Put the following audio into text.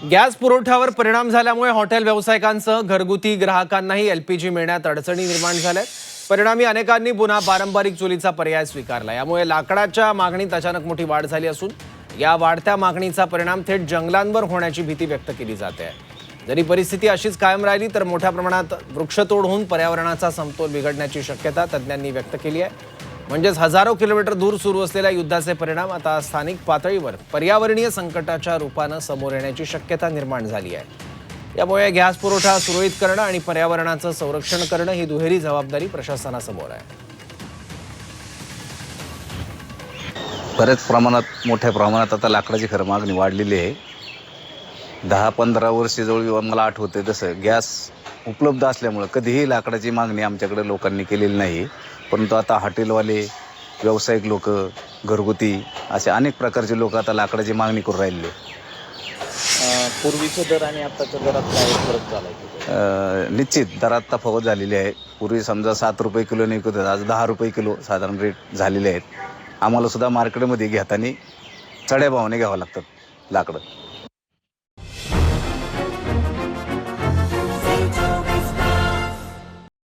Gas पुरवठ्यावर परिणाम झाल्यामुळे हॉटेल व्यावसायिकांसह घरगुती ग्राहकांनाही एलपीजी मिळण्यात अडचणी निर्माण झाल्यात। परिणामी अनेकांनी पुन्हा पारंपरिक चुलीचा पर्याय स्वीकारला। यामुळे लाकडाच्या मागणीत अचानक मोठी वाढ झाली असून या वाढत्या मागणीचा परिणाम थेट जंगलांवर होण्याची भीती व्यक्त केली जाते। जरी परिस्थिती अशीच कायम राहिली तर मोठ्या प्रमाणात वृक्षतोड होऊन पर्यावरणाचा समतोल बिघडण्याची शक्यता तज्ज्ञांनी व्यक्त केली आहे। म्हणजेच हजारो किलोमीटर दूर सुरू असलेल्या युद्धाचे परिणाम आता स्थानिक पातळीवर पर्यावरणीय संकटाच्या रूपानं समोर येण्याची शक्यता निर्माण झाली आहे। यामुळे गॅस पुरवठा सुरळीत करणं आणि पर्यावरणाचं संरक्षण करणं ही दुहेरी जबाबदारी प्रशासनासमोर आहे। बऱ्याच प्रमाणात मोठ्या प्रमाणात आता लाकडाची खरं मागणी वाढलेली आहे। 10-15 वर्ष जवळ मला आठवते तसं गॅस उपलब्ध असल्यामुळे कधीही लाकडाची मागणी आमच्याकडे लोकांनी केलेली नाही। परंतु आता हॉटेलवाले, व्यावसायिक लोक, घरगुती असे अनेक प्रकारचे लोक आता लाकडाची मागणी करून राहिले। पूर्वीचे दर आणि आताच्या दरात काय फरक झालाय? निश्चित दरात तफावत झालेली आहे। पूर्वी समजा 7 रुपये किलोने विकत होते, आज 10 रुपये किलो साधारण रेट झालेले आहेत। आम्हाला सुद्धा मार्केटमध्ये घेताना चढ्या भावाने घ्यावं लागतात लाकडं।